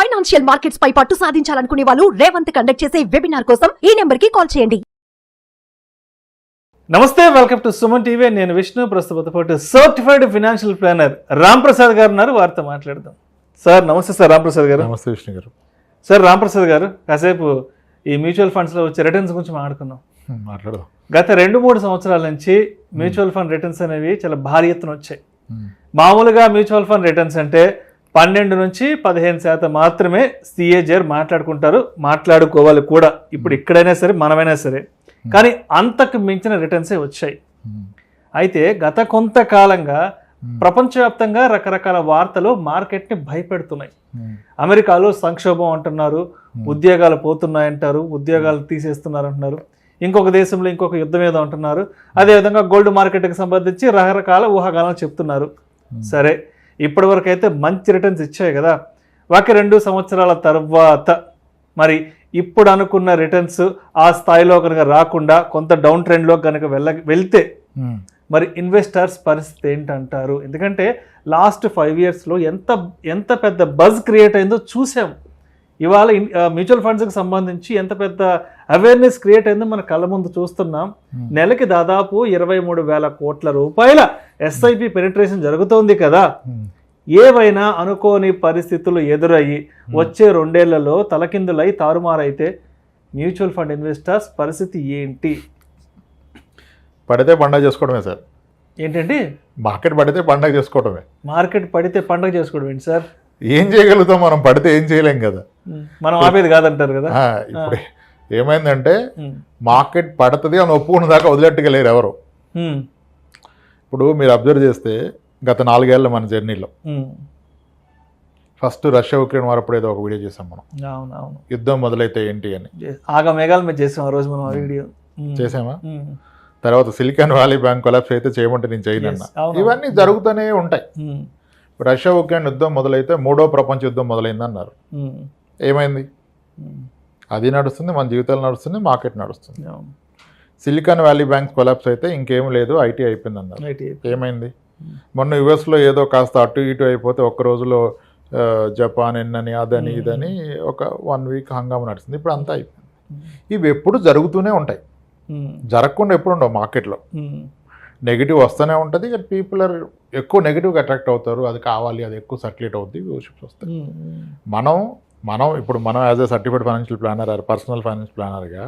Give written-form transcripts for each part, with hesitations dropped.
Financial markets పై పట్టు సాధించాలనుకునే వాళ్ళు Revanth conduct చేసే వెబినార్ కోసం ఈ నెంబర్ కి కాల్ చేయండి. నమస్తే, వెల్కమ్ టు సుమన్ టీవీ. నేను విష్ణు. ప్రస్తుతం certified financial planar Ram Prasad గారు ఉన్నారు. వారితో మాట్లాడదాం. సార్ నమస్తే. సార్ రామ్ ప్రసాద్ గారు. నమస్తే విష్ణు గారు. సార్ రామ్ ప్రసాద్ గారు, కాసేపు ఈ మ్యూచువల్ ఫండ్స్ లో వచ్చే రిటర్న్స్ గురించి మాట్లాడుకుందాం. మాట్లాడదాం. గత 2-3 సంవత్సరాల నుంచి మ్యూచువల్ ఫండ్ రిటర్న్స్ అనేవి చాలా భారీ ఎత్తున వచ్చాయి. మామూలుగా మ్యూచువల్ ఫండ్ రిటర్న్స్ అంటే 12 నుంచి 15% మాత్రమే CAGR మాట్లాడుకోవాలి కూడా. ఇప్పుడు ఇక్కడైనా సరే మనమైనా సరే, కానీ అంతకు మించిన రిటర్న్సే వచ్చాయి. అయితే గత కొంతకాలంగా ప్రపంచవ్యాప్తంగా రకరకాల వార్తలు మార్కెట్ని భయపెడుతున్నాయి. అమెరికాలో సంక్షోభం అంటున్నారు, ఉద్యోగాలు పోతున్నాయంటారు, ఉద్యోగాలు తీసేస్తున్నారు అంటున్నారు. ఇంకొక దేశంలో ఇంకొక యుద్ధం ఏదో అంటున్నారు. అదేవిధంగా గోల్డ్ మార్కెట్కి సంబంధించి రకరకాల ఊహాగానాలు చెప్తున్నారు. సరే, ఇప్పటి వరకు అయితే మంచి రిటర్న్స్ ఇచ్చాయి కదా. 2 సంవత్సరాల తర్వాత మరి ఇప్పుడు అనుకున్న రిటర్న్స్ ఆ స్థాయిలో కనుక రాకుండా కొంత డౌన్ ట్రెండ్లో కనుక వెళ్తే మరి ఇన్వెస్టర్స్ పరిస్థితి ఏంటంటారు? ఎందుకంటే లాస్ట్ 5 yearsలో ఎంత పెద్ద బజ్ క్రియేట్ అయిందో చూసాం. ఇవాళ మ్యూచువల్ ఫండ్స్కి సంబంధించి ఎంత పెద్ద అవేర్నెస్ క్రియేట్ అయిందో మన కళ్ళ ముందు చూస్తున్నాం. నెలకి దాదాపు 23,000 కోట్ల రూపాయల SIP పెనిట్రేషన్ జరుగుతోంది కదా. ఏవైనా అనుకోని పరిస్థితులు ఎదురయ్యి వచ్చే 2 ఏళ్లలో తలకిందులై తారుమారైతే మ్యూచువల్ ఫండ్ ఇన్వెస్టర్స్ పరిస్థితి ఏంటి? పడితే పండగ చేసుకోవడమే సార్. ఏంటండి? మార్కెట్ పడితే పండగ చేసుకోవడమే. మార్కెట్ పడితే పండగ చేసుకోవడం ఏంటి సార్? ఏం చేయగలుగుతాం మనం? పడితే ఏం చేయలేం కదా. మనం ఆపేది కాదంటారు కదా. ఇప్పుడు ఏమైందంటే మార్కెట్ పడుతుంది అని ఒప్పుకున్న దాకా వదిలేట్టుగా లేరు ఎవరు. ఇప్పుడు మీరు అబ్జర్వ్ చేస్తే గత 4 ఏళ్ళ మన జర్నీలో ఫస్ట్ రష్యా ఉక్రెయిన్ వారు అప్పుడు ఏదో ఒక వీడియో చేసాం మనం. అవునవును. యుద్ధం మొదలైతే ఏంటి అని ఆగా మేఘాల మీద చేసాం ఆ రోజు మనం ఆ వీడియో చేసామా. తర్వాత సిలికాన్ వ్యాలీ బ్యాంక్ కొలాప్స్ అయితే చేయమంటే నేను చేయనన్నా. ఇవన్నీ జరుగుతూనే ఉంటాయి. రష్యా ఉక్రెయిన్ యుద్ధం మొదలైతే 3వ ప్రపంచ యుద్ధం మొదలైంది అన్నారు. ఏమైంది? అది నడుస్తుంది, మన జీవితాలు నడుస్తుంది, మార్కెట్ నడుస్తుంది. సిలికాన్ వ్యాలీ బ్యాంక్ కొలాప్స్ అయితే ఇంకేం లేదు, ఐటీ అయిపోయింది అన్నారు. ఏమైంది? మొన్న యుఎస్లో ఏదో కాస్త అటు ఇటు అయిపోతే ఒక్క రోజులో జపాన్ ఎన్నని అదని ఇదని ఒక 1 week హంగామా నడుస్తుంది. ఇప్పుడు అంతా అయిపోయింది. ఇవి ఎప్పుడు జరుగుతూనే ఉంటాయి, జరగకుండా ఎప్పుడు ఉండవు. మార్కెట్లో నెగిటివ్ వస్తూనే ఉంటుంది. పీపుల్ ఆర్ ఎక్కువ నెగిటివ్గా అట్రాక్ట్ అవుతారు. అది కావాలి, అది ఎక్కువ సర్క్యులేట్ అవుతుంది, వ్యూషిప్స్ వస్తాయి. మనం as a certified financial planner, personal financial ప్లానర్గా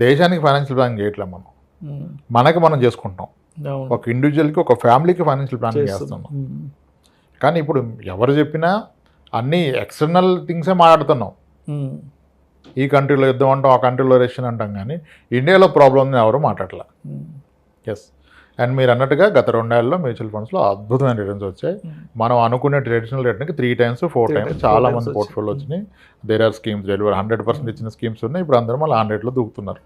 దేశానికి ఫైనాన్షియల్ ప్లానింగ్ చేయట్లేదు. మనకి మనం చేసుకుంటాం. ఒక ఇండివిజువల్కి, ఒక ఫ్యామిలీకి ఫైనాన్షియల్ ప్లానింగ్ చేస్తున్నాం. కానీ ఇప్పుడు ఎవరు చెప్పినా అన్నీ ఎక్స్టర్నల్ థింగ్సే మాట్లాడుతున్నాం. ఈ కంట్రీలో యుద్ధం అంటాం, ఆ కంట్రీలో రెషన్ అంటాం, కానీ ఇండియాలో ప్రాబ్లం ఉందని ఎవరు మాట్లాడలే. ఎస్. అండ్ మీరు అన్నట్టుగా గత 2 ఏళ్ళలో మ్యూచువల్ ఫండ్స్లో అద్భుతమైన రిటర్న్స్ వచ్చాయి. మనం అనుకునే ట్రెడిషనల్ రేట్కి 3 times 4 times చాలా మంది పోర్ట్ఫోలియో వచ్చినాయి. దేర్ ఆర్ స్కీమ్స్ డెలివర్ 100% ఇచ్చిన స్కీమ్స్ ఉన్నాయి. ఇప్పుడు అందరూ మళ్ళీ 100లో దూకుతున్నారు.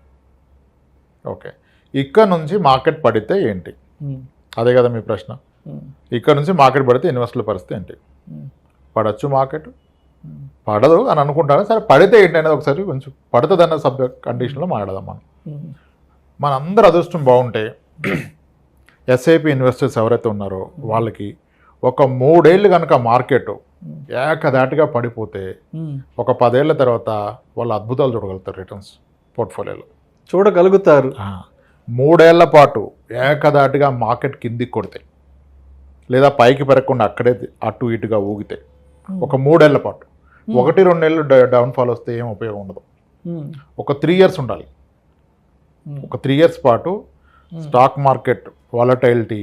ఓకే, ఇక్కడ నుంచి మార్కెట్ పడితే ఏంటి? అదే కదా మీ ప్రశ్న. ఇక్కడ నుంచి మార్కెట్ పడితే ఇన్వెస్టర్ల పరిస్థితి ఏంటి? పడచ్చు మార్కెట్, పడదు అని అనుకుంటారు. సరే, పడితే ఏంటి అనేది ఒకసారి కొంచెం పడుతుంది అన్న సబ్జెక్ట్ కండిషన్లో మాట్లాడదాం. మన అందరు అదృష్టం బాగుంటే SIP ఇన్వెస్టర్స్ ఎవరైతే ఉన్నారో వాళ్ళకి ఒక 3 ఏళ్ళు కనుక మార్కెట్ ఏకదాటిగా పడిపోతే ఒక 10 ఏళ్ల తర్వాత వాళ్ళు అద్భుతాలు చూడగలుగుతారు. రిటర్న్స్ పోర్ట్ఫోలియోలో చూడగలుగుతారు. 3 ఏళ్ల పాటు ఏకదాటిగా మార్కెట్ కిందికి కొడితే లేదా పైకి పెరగకుండా అక్కడే అటు ఇటుగా ఊగితే ఒక 3 ఏళ్ల పాటు, 1-2 ఏళ్ళు డౌన్ఫాల్ వస్తే ఏం ఉపయోగం ఉండదు. ఒక 3 years ఉండాలి. ఒక 3 years పాటు స్టాక్ మార్కెట్ వాలటైలిటీ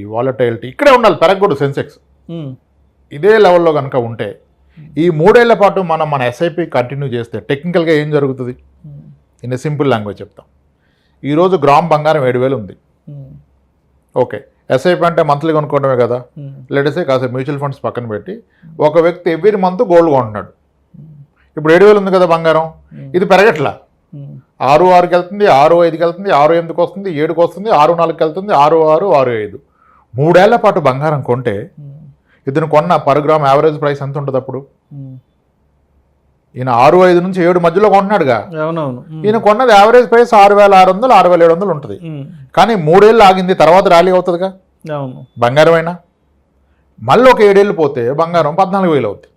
ఇక్కడే ఉండాలి, పెరగకూడదు. సెన్సెక్స్ ఇదే లెవెల్లో కనుక ఉంటే ఈ 3 ఏళ్ల పాటు మన SIP కంటిన్యూ చేస్తే టెక్నికల్గా ఏం జరుగుతుంది? ఇన్ ఏ సింపుల్ లాంగ్వేజ్ చెప్తాం. ఈరోజు గ్రామ్ బంగారం 7,000 ఉంది. ఓకే, SIP అంటే మంత్లీ కొనుక్కోవడమే కదా. లేటెస్ట్ కాసేపు మ్యూచువల్ ఫండ్స్ పక్కన పెట్టి ఒక వ్యక్తి ఎవ్రీ మంత్ గోల్డ్ కొంటున్నాడు. ఇప్పుడు 7,000 ఉంది కదా బంగారం, ఇది పెరగట్లా. 6,6కి వెళ్తుంది, 6,5కి వెళ్తుంది, 6,8కి వస్తుంది, 7కి వస్తుంది, 6,4కి వెళ్తుంది, 6,6, 6,5. 3 ఏళ్ల పాటు బంగారం కొంటే ఇతను కొన్న పర్ గ్రామ్ యావరేజ్ ప్రైస్ ఎంత ఉంటుంది? అప్పుడు ఈయన 6,5 నుంచి 7 మధ్యలో కొంటున్నాడుగా. ఈయన కొన్నది యావరేజ్ ప్రైస్ 6,600, 6,700 ఉంటుంది. కానీ 3 ఏళ్ళు ఆగింది, తర్వాత ర్యాలీ అవుతుందిగా బంగారం అయినా. మళ్ళీ ఒక 7 ఏళ్ళు పోతే బంగారం 14,000 అవుతుంది.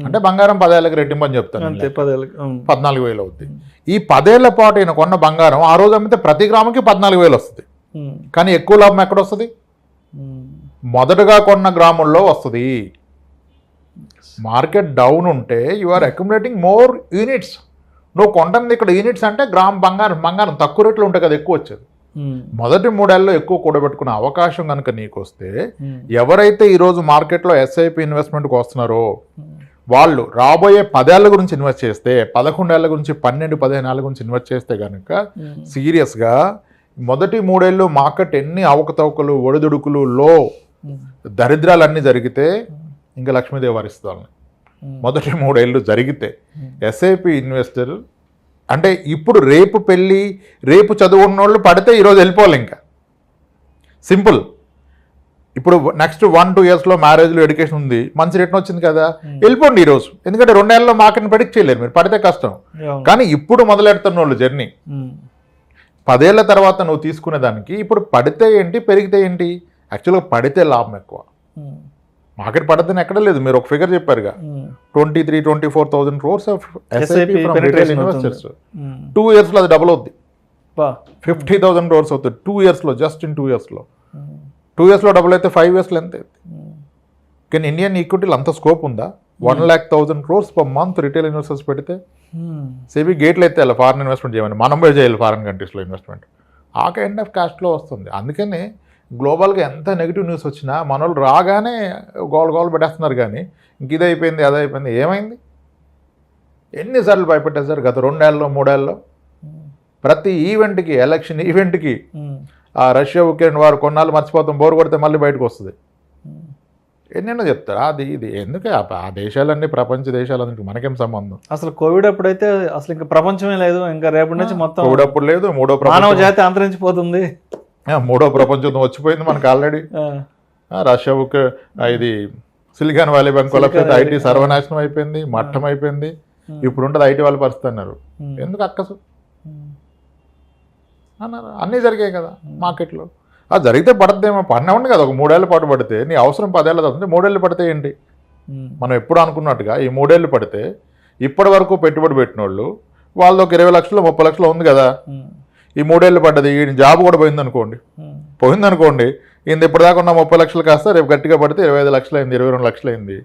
అంటే బంగారం 10 ఏళ్ళకి రెట్టింపు అని చెప్తాను, అంతే 10 ఏళ్ళకి. 14,000 అవుతుంది. ఈ 10 ఏళ్ల పాటు ఈయన కొన్న బంగారం ఆ రోజు అమ్మితే ప్రతి గ్రాముకి 14,000 వస్తుంది. కానీ ఎక్కువ లాభం ఎక్కడ వస్తుంది? మొదటగా కొన్న గ్రాముల్లో వస్తుంది. మార్కెట్ డౌన్ ఉంటే you are accumulating more units. నువ్వు కొంటుంది ఇక్కడ యూనిట్స్ అంటే బంగారం తక్కువ రేట్లో ఉంటాయి కదా, ఎక్కువ వచ్చేది. మొదటి 3 ఏళ్ళలో ఎక్కువ కూడబెట్టుకునే అవకాశం కనుక నీకు వస్తే, ఎవరైతే ఈరోజు మార్కెట్లో ఎస్ఐపి ఇన్వెస్ట్మెంట్కి వస్తున్నారో వాళ్ళు రాబోయే 10 ఏళ్ళ గురించి ఇన్వెస్ట్ చేస్తే, 11 ఏళ్ళ గురించి, 12-15 ఏళ్ళ గురించి ఇన్వెస్ట్ చేస్తే కనుక సీరియస్గా మొదటి 3 ఏళ్ళు మార్కెట్ ఎన్ని అవకతవకలు, ఒడిదుడుకులు, దరిద్రాలన్నీ జరిగితే ఇంకా లక్ష్మీదేవి వరిస్తాను. మొదటి 3 ఏళ్ళు జరిగితే ఎస్ఐపి ఇన్వెస్టర్ అంటే ఇప్పుడు రేపు పెళ్ళి, రేపు చదువుకున్న వాళ్ళు పడితే ఈరోజు వెళ్ళిపోవాలి. ఇంకా సింపుల్. ఇప్పుడు నెక్స్ట్ 1-2 ఇయర్స్లో మ్యారేజ్లో ఎడ్యుకేషన్ ఉంది, మంచి రిటర్న్ వచ్చింది కదా, వెళ్ళిపోండి ఈరోజు. ఎందుకంటే 2 ఏళ్ళలో మార్కెట్ని ప్రెడిక్ట్ చేయలేరు మీరు, పడితే కష్టం. కానీ ఇప్పుడు మొదలెడుతున్న వాళ్ళు జర్నీ 10 ఏళ్ల తర్వాత నువ్వు తీసుకునే దానికి ఇప్పుడు పడితే ఏంటి, పెరిగితే ఏంటి? యాక్చువల్గా పడితే లాభం ఎక్కువ. మార్కెట్ పడద్దని ఎక్కడ లేదు. మీరు ఒక ఫిగర్ చెప్పారుగా, 23,000-24,000 crores of SIP from retail investors. 2 yearsలో అది డబుల్ అవుద్ది, 50,000 crores అవుతుంది 2 yearsలో. జస్ట్ ఇన్ 2 yearsలో 2 yearsలో డబుల్ అయితే 5 yearsలో ఎంత అవుతుంది? కానీ ఇండియన్ ఈక్విటీలో అంత స్కోప్ ఉందా? 1,00,000 crores per month retail investors పెడితే సేబీ గేట్లు అయితే అలా ఫారెన్ ఇన్వెస్ట్మెంట్ చేయమని, మనం పోయి చేయాలి ఫారెన్ కంట్రీస్లో ఇన్వెస్ట్మెంట్. ఆ కైండ్ ఆఫ్ క్యాష్లో వస్తుంది. అందుకని గ్లోబల్గా ఎంత నెగిటివ్ న్యూస్ వచ్చినా మన వాళ్ళు రాగానే గోల్ పెట్టేస్తున్నారు. కానీ ఇంక ఇది అయిపోయింది, అది అయిపోయింది. ఏమైంది? ఎన్నిసార్లు భయపెట్టేశారు గత 2 ఏళ్ళలో 3 ఏళ్ళలో? ప్రతి ఈవెంట్కి, ఎలక్షన్ ఈవెంట్కి, ఆ రష్యా ఉక్రెయిన్ వారు కొన్నాళ్ళు మర్చిపోతాం, బోరు కొడితే మళ్ళీ బయటకు వస్తుంది. ఎన్నెన్నో చెప్తారు. అది ఇది ఎందుకే? ఆ దేశాలన్నీ ప్రపంచ దేశాలన్నింటికి మనకేం సంబంధం? అసలు కోవిడ్ అప్పుడైతే అసలు ఇంకా ప్రపంచమే లేదు. ఇంకా రేపటి నుంచి మొత్తం కోవిడ్ అప్పుడు లేదు. మానవ జాతి అంతరించిపోతుంది. 3వ ప్రపంచ యుద్ధం వచ్చిపోయింది మనకు ఆల్రెడీ. రష్యా ఇది సిలికాన్ వ్యాలీ బ్యాంక్ వల్ల ఐటీ సర్వనాశనం అయిపోయింది, మట్టం అయిపోయింది. ఇప్పుడు ఉంటుంది ఐటీ వాళ్ళ పరిస్థితి అన్నారు. ఎందుకు అక్కసు అన్నారు? అన్నీ జరిగాయి కదా మార్కెట్లో. అది జరిగితే పడద్దేమో, పడినవ్వండి కదా. ఒక 3 ఏళ్ళ పాటు పడితే నీ అవసరం 10 ఏళ్ళ తర్వాత 3 ఏళ్ళు పడితే ఏంటి? మనం ఎప్పుడు అనుకున్నట్టుగా ఈ 3 ఏళ్ళు పడితే ఇప్పటి వరకు పెట్టుబడి పెట్టిన వాళ్ళు వాళ్ళది ఒక 20 లక్షలు 30 లక్షలు ఉంది కదా. ఈ 3 ఏళ్ళు పడ్డది, ఈ జాబ్ కూడా పోయిందనుకోండి, ఈయన ఇప్పటిదాకా ఉన్న 30 లక్షలు కాస్త రేపు గట్టిగా పడితే 25 లక్షలు అయింది, 22 లక్షలు అయింది.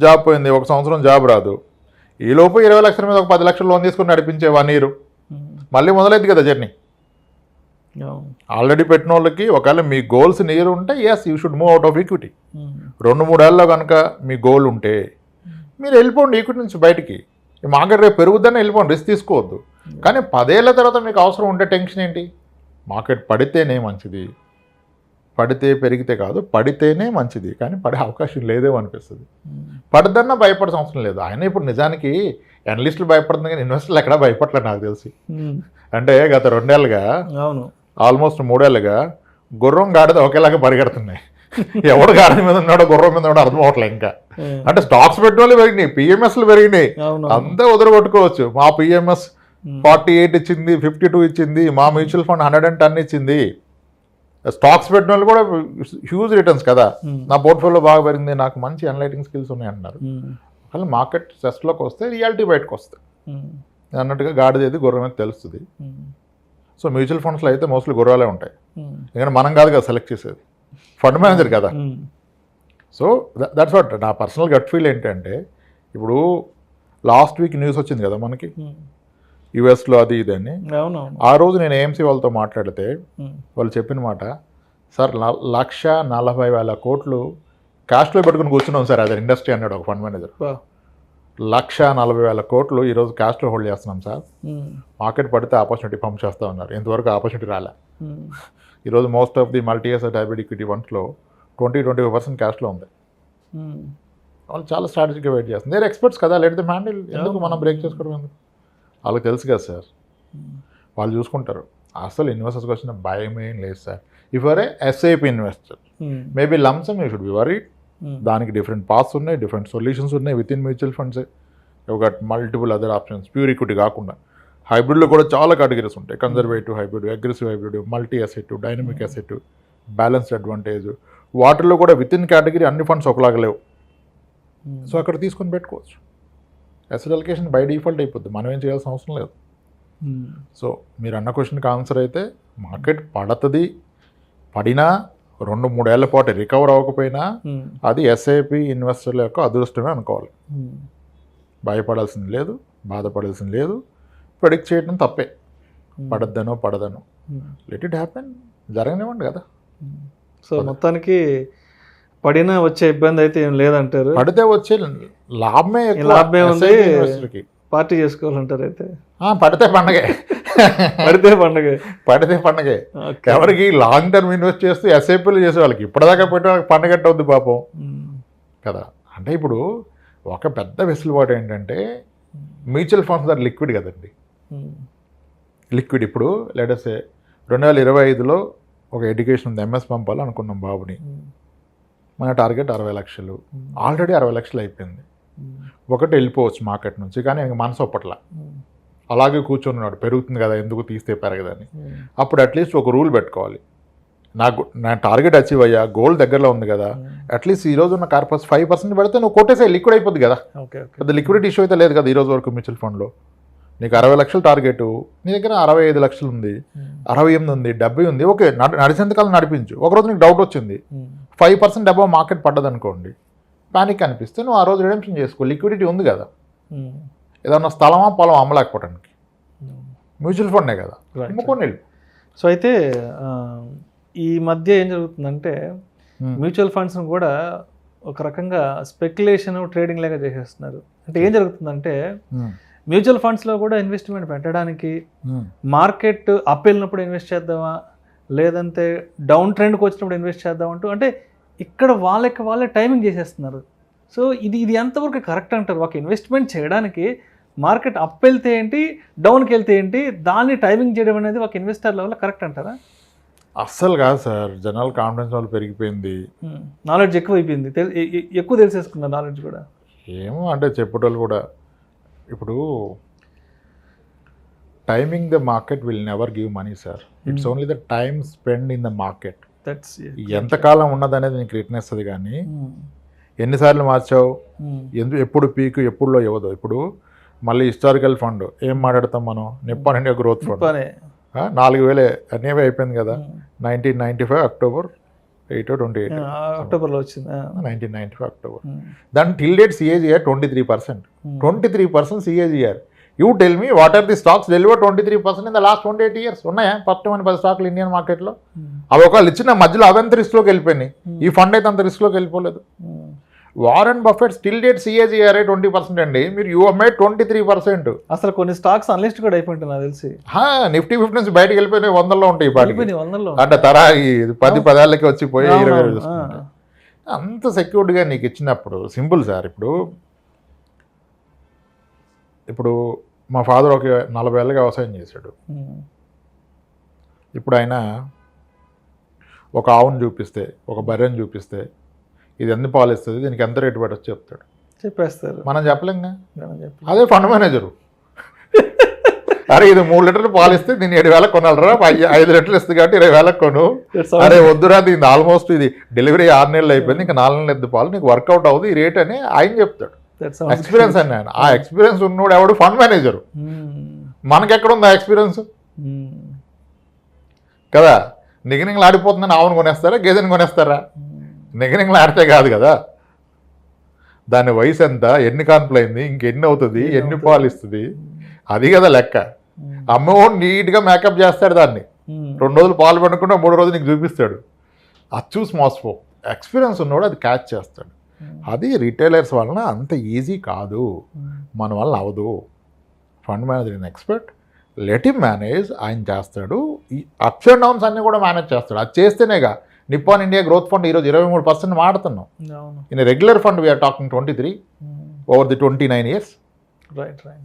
జాబ్ పోయింది, 1 సంవత్సరం జాబ్ రాదు. ఈ లోపు 20 లక్షల మీద ఒక 10 లక్షలు లోన్ తీసుకుని నడిపించే 1 year మళ్ళీ మొదలైంది కదా జర్నీ. ఆల్రెడీ పెట్టిన వాళ్ళకి ఒకవేళ మీ గోల్స్ నియర్ ఉంటే yes you should move out of equity. 2-3 ఏళ్ళలో కనుక మీ గోల్ ఉంటే మీరు వెళ్ళిపోండి ఈక్విటీ నుంచి బయటికి. ఈ మార్కెట్ రేపు పెరుగుద్దని వెళ్ళిపోండి, రిస్క్ తీసుకోవద్దు. కానీ 10 ఏళ్ళ తర్వాత మీకు అవసరం ఉంటే టెన్షన్ ఏంటి? మార్కెట్ పడితేనే మంచిది, పడితే పెరిగితే కాదు, పడితేనే మంచిది. కానీ పడే అవకాశం లేదేమో అనిపిస్తుంది. పడదన్నా భయపడే అవసరం లేదు. ఆయన ఇప్పుడు నిజానికి అనలిస్టులు భయపడుతుంది కానీ ఇన్వెస్టర్లు ఎక్కడా భయపడలేదు నాకు తెలిసి. అంటే గత 2 ఏళ్ళుగా, ఆల్మోస్ట్ 3 ఏళ్ళుగా గుర్రం గాడిద ఒకేలాగా పరిగెడుతున్నాయి. ఎవడు గాడిద మీద ఉన్నాడో గుర్రం మీద ఉన్నాడో అర్థం అవట్లేదు ఇంకా. అంటే స్టాక్స్ పెట్టిన వాళ్ళు పెరిగినాయి, పిఎంఎస్లు పెరిగినాయి, అంతా వదిలిపెట్టుకోవచ్చు. మా పిఎంఎస్ 48 ఇచ్చింది, 52 ఇచ్చింది, మా మ్యూచువల్ ఫండ్ 110 ఇచ్చింది. స్టాక్స్ పెట్టిన వాళ్ళు కూడా హ్యూజ్ రిటర్న్స్ కదా. నా పోర్ట్ఫోలియో బాగా పెరిగింది, నాకు మంచి అనలైటింగ్ స్కిల్స్ ఉన్నాయి అంటున్నారు. కానీ మార్కెట్ స్ట్రెస్లోకి వస్తే రియాలిటీ బయటకు వస్తుంది. అన్నట్టుగా గాడిదేది గుర్రం మీద తెలుస్తుంది. సో మ్యూచువల్ ఫండ్స్లో అయితే మోస్ట్లీ గుర్రాలే ఉంటాయి. ఎందుకంటే మనం కాదు కదా సెలెక్ట్ చేసేది, ఫండ్ మేనేజర్ కదా. సో దట్స్ వాట్ నా పర్సనల్ గట్ ఫీల్ ఏంటంటే, ఇప్పుడు లాస్ట్ వీక్ న్యూస్ వచ్చింది కదా మనకి యుఎస్లో అది ఇది అని. ఆ రోజు నేను ఏఎంసీ వాళ్ళతో మాట్లాడితే వాళ్ళు చెప్పిన మాట, సార్ 1,40,000 కోట్లు క్యాష్లో పెట్టుకుని కూర్చున్నాం సార్, అది ఇండస్ట్రీ అన్నాడు ఒక ఫండ్ మేనేజర్. 1,40,000 కోట్లు ఈరోజు క్యాష్లో హోల్డ్ చేస్తున్నాం సార్, మార్కెట్ పడితే ఆపర్చునిటీ పంప్ చేస్తూ ఉన్నారు. ఇంతవరకు ఆపర్చునిటీ రాలే. ఈరోజు most of the multi asset hybrid equity ఫండ్స్లో 20-25% క్యాష్లో ఉంది. వాళ్ళు చాలా స్ట్రాటజీగా వెయిట్ చేస్తుంది. దేర్ ఎక్స్పర్ట్స్ కదా, లెట్ దెమ్ హ్యాండిల్. ఎందుకు మనం బ్రేక్ చేసుకోవడం ఎందుకు? వాళ్ళకి తెలుసు కదా సార్, వాళ్ళు చూసుకుంటారు. అసలు ఇన్వెస్టర్స్కి వచ్చిన భయం ఏం లేదు sir. If are a SIP investor maybe lumpsum you should be worried. దానికి డిఫరెంట్ పాత్స్ ఉన్నాయి, డిఫరెంట్ సొల్యూషన్స్ ఉన్నాయి విత్ ఇన్ మ్యూచువల్ ఫండ్స్. ఒక multiple other options, pure equity కాకుండా హైబ్రిడ్లో కూడా చాలా కేటగిరీస్ ఉంటాయి. Conservative hybrid, aggressive hybrid, multi asset, dynamic asset, balanced advantage. వాటిల్లో కూడా విత్ ఇన్ కేటగిరీ అన్ని ఫండ్స్ ఒకలాగా లేవు. సో అక్కడ తీసుకొని పెట్టుకోవచ్చు. అసెట్ అలొకేషన్ బై డిఫాల్ట్ అయిపోద్ది, మనం ఏం చేయాల్సిన అవసరం లేదు. సో మీరు అన్న క్వశ్చన్కి ఆన్సర్ అయితే మార్కెట్ పడుతుంది, పడినా 2-3 ఏళ్ల పాటు రికవర్ అవ్వకపోయినా అది ఎస్ఐపి ఇన్వెస్టర్ల యొక్క అదృష్టమే అనుకోవాలి. భయపడాల్సింది లేదు, బాధపడాల్సింది లేదు, ప్రెడిక్ట్ చేయడం తప్పే. పడదనో లెట్ ఇట్ హ్యాపెన్, జరగనివ్వండి కదా. సో మొత్తానికి పడినా వచ్చే ఇబ్బంది అయితే ఏం లేదంటారు. పడితే వచ్చే లాభమే ఉంది, పార్టీ చేసుకోవాలంటారు అయితే. పడితే పండగే, పడితే పండగే. ఎవరికి లాంగ్ టర్మ్ ఇన్వెస్ట్ చేస్తూ ఎస్ఐపీలు చేసే వాళ్ళకి ఇప్పటిదాకా పెట్టే వాళ్ళకి పండగట్ట అవుద్ది పాపం కదా. అంటే ఇప్పుడు ఒక పెద్ద వెసులుబాటు ఏంటంటే మ్యూచువల్ ఫండ్స్ ఆర్ లిక్విడ్ కదండి. లిక్విడ్ ఇప్పుడు లెటర్సే 2025లో ఒక ఎడ్యుకేషన్ ఉంది, ఎంఎస్ పంపాలి అనుకున్నాం బాబుని. మన టార్గెట్ 60 లక్షలు, ఆల్రెడీ 60 లక్షలు అయిపోయింది. ఒకటి వెళ్ళిపోవచ్చు మార్కెట్ నుంచి, కానీ ఆయనకి మనసు ఒప్పట్ల, అలాగే కూర్చొని పెరుగుతుంది కదా ఎందుకు తీస్తే పెరగదని. అప్పుడు అట్లీస్ట్ ఒక రూల్ పెట్టుకోవాలి, నా టార్గెట్ అచీవ్ అయ్యా, గోల్ దగ్గరలో ఉంది కదా, అట్లీస్ట్ ఈ రోజు ఉన్న కార్పస్ 5% పెడితే నువ్వు కొట్టేసే లిక్విడ్ అయిపోద్ది కదా. పెద్ద లిక్విడిటీ ఇష్యూ అయితే లేదు కదా ఈ రోజు వరకు మ్యూచువల్ ఫండ్లో. నీకు 60 లక్షలు టార్గెట్, నీ దగ్గర 65 లక్షలు ఉంది, 68 ఉంది, 70 ఉంది, ఓకే నడిచేంతకాలం నడిపించు. ఒకరోజు నీకు డౌట్ వచ్చింది, 5% అబౌవ్ మార్కెట్ పడ్డదనుకోండి, పానిక్ అనిపిస్తే నువ్వు ఆ రోజు రిడెంప్షన్ చేసుకో, లిక్విడిటీ ఉంది కదా. ఏదన్నా స్థలమా పొలం అమ్మలేకపోవడానికి మ్యూచువల్ ఫండే కదా, అమ్ముకొని వెళ్ళి. సో అయితే ఈ మధ్య ఏం జరుగుతుందంటే మ్యూచువల్ ఫండ్స్ను కూడా ఒక రకంగా స్పెక్యులేషన్ ట్రేడింగ్ లాగా చేసేస్తున్నారు. అంటే ఏం జరుగుతుందంటే మ్యూచువల్ ఫండ్స్లో కూడా ఇన్వెస్ట్మెంట్ పెట్టడానికి మార్కెట్ అప్ వెళ్ళినప్పుడు ఇన్వెస్ట్ చేద్దామా, లేదంటే డౌన్ ట్రెండ్కి వచ్చినప్పుడు ఇన్వెస్ట్ చేద్దాం అంటూ, అంటే ఇక్కడ వాళ్ళే టైమింగ్ చేసేస్తున్నారు. సో ఇది ఎంతవరకు కరెక్ట్ అంటారు? ఒక ఇన్వెస్ట్మెంట్ చేయడానికి మార్కెట్ అప్ వెళ్తే ఏంటి, డౌన్కి వెళ్తే ఏంటి, దాన్ని టైమింగ్ చేయడం అనేది ఒక ఇన్వెస్టర్ లెవెల్లో కరెక్ట్ అంటారా? అస్సలు కాదు సార్. జనరల్ కాన్ఫిడెన్స్ వాళ్ళు పెరిగిపోయింది, నాలెడ్జ్ ఎక్కువ అయిపోయింది, ఎక్కువ తెలిసేసుకున్నారు నాలెడ్జ్ కూడా. ఏమో అంటే చెప్పేటోళ్ళు కూడా ఇప్పుడు timing the market will never give money sir, it's only the time spend in the market. ఎంతకాలం ఉన్నదనేది నీకు రిటర్న్ ఇస్తుంది, కానీ ఎన్నిసార్లు మార్చావు, ఎప్పుడు పీక్ ఎప్పుడులో ఇవ్వదు. ఇప్పుడు మళ్ళీ హిస్టారికల్ ఫండ్ ఏం మాట్లాడతాం మనం, నిప్పాన్ ఇండియా గ్రోత్ ఫండ్ 4,000 అనేవి అయిపోయింది కదా, 1995 అక్టోబర్ 28 అక్టోబర్లో వచ్చింది, 1995 అక్టోబర్. దాని till date CAGR 23%, 23% CAGR. You tell me what are the stocks deliver 23% in the last 28 years? ఉన్నాయా 10 స్టాక్లు ఇండియన్ మార్కెట్లో? అవి ఒకళ్ళు ఇచ్చిన మధ్యలో అవంత రిస్క్లోకి వెళ్ళిపోయినాయి, ఈ ఫండ్ అయితే అంత రిస్క్లోకి వెళ్ళిపోలేదు. Warren Buffett still date CAGR 20% అండి, మీరు యూ మేడ్ 23%. అసలు కొన్ని స్టాక్స్ అన్లిస్ట్ కూడా అయిపోయింది నాకు తెలిసి. నిఫ్టీ 50 నుంచి బయటకు వెళ్ళిపోయినాయి, 100లో ఉంటాయి పాటికి, అంటే తరా 10 ఏళ్ళకి వచ్చిపోయి 20 అంత సెక్యూర్డ్గా నీకు ఇచ్చినప్పుడు సింపుల్ సార్. ఇప్పుడు మా ఫాదర్ ఒక 40 ఏళ్ళకి వ్యవసాయం చేశాడు. ఇప్పుడు ఆయన ఒక ఆవును చూపిస్తే, ఒక బర్రెని చూపిస్తే, ఇది ఎంత పాలు ఇస్తుంది, దీనికి ఎంత రేటు పెట్టచ్చు చెప్తాడు, చెప్పేస్తారు. మనం చెప్పలేంగా. అదే ఫండ్ మేనేజరు, అరే ఇది 3 లీటర్లు పాలు ఇస్తే దీన్ని 7,000 కొనాలరా, 5 లీటర్లు ఇస్తుంది కాబట్టి 20,000 కొను. అరే వద్దురా, దీన్ని ఆల్మోస్ట్ ఇది డెలివరీ 6 నెలలు అయిపోయింది, ఇంకా 4 నెలలు ఎద్దు పాలు, నీకు వర్కౌట్ అవుతుంది ఈ రేట్ అని ఆయన చెప్తాడు. ఎక్స్పీరియన్స్ అని ఆయన, ఆ ఎక్స్పీరియన్స్ ఉన్నోడు ఎవడు ఫండ్ మేనేజరు. మనకెక్కడ ఉంది ఆ ఎక్స్పీరియన్స్ కదా. నిగనింగ్లు ఆడిపోతుందని ఆవును కొనేస్తారా, గేదెని కొనేస్తారా? నిగనింగ్లు ఆడితే కాదు కదా, దాని వయసు ఎంత, ఎన్ని కాన్పులైంది, ఇంకెన్ని అవుతుంది, ఎన్ని పాలు ఇస్తుంది, అది కదా లెక్క. అమ్మోడు నీట్గా మేకప్ చేస్తాడు దాన్ని, 2 రోజులు పాలు పడకుండా 3వ రోజు నీకు చూపిస్తాడు. అది చూసి మోసపో. ఎక్స్పీరియన్స్ ఉన్నవాడు అది క్యాచ్ చేస్తాడు. అది రిటైలర్స్ వలన అంత ఈజీ కాదు, మన వల్ల అవదు. Fund manager in expert, let him manage, ఆయన చేస్తాడు. ఈ అప్స్ అండ్ డౌన్స్ అన్నీ కూడా మేనేజ్ చేస్తాడు. అది చేస్తేనేగా నిప్పాన్ ఇండియా గ్రోత్ ఫండ్ ఈరోజు 23% మాడుతున్నాం. ఇన్ రెగ్యులర్ ఫండ్ వీఆర్ టాకింగ్ 23 ఓవర్ ది 29 years.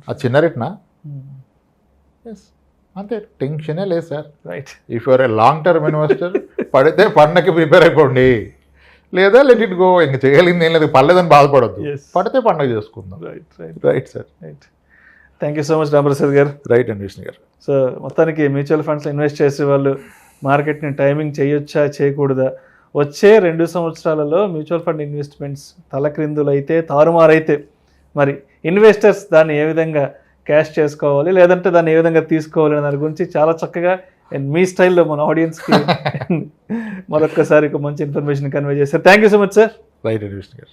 అది చిన్న రేట్నా? ఎస్, అంతే, టెన్షనే లేదు sir. If you're a long term investor, పడితే పండగకి ప్రిపేర్ అయిపోండి, లేదా లెట్ ఇట్ గో. ఇంక చేయగలిగింది ఏం లేదు, పర్లేదని బాధపడద్దు, పడితే పండగ చేసుకుందాం. Right sir. Thank you so much Ramprasad గారు. రైట్ అండి విష్ణు గారు. సో మొత్తానికి మ్యూచువల్ ఫండ్స్లో ఇన్వెస్ట్ చేసే వాళ్ళు మార్కెట్ని టైమింగ్ చేయొచ్చా చేయకూడదా, వచ్చే 2 సంవత్సరాలలో మ్యూచువల్ ఫండ్ ఇన్వెస్ట్మెంట్స్ తలక్రిందులైతే తారుమారైతే మరి ఇన్వెస్టర్స్ దాన్ని ఏ విధంగా క్యాష్ చేసుకోవాలి లేదంటే దాన్ని ఏ విధంగా తీసుకోవాలి అనే దాని గురించి చాలా చక్కగా అండ్ మీ స్టైల్లో మన ఆడియన్స్కి మరొక్కసారి ఒక మంచి ఇన్ఫర్మేషన్ కన్వే చేశారు. Thank you so much sir. Right అండి విష్ణు గారు.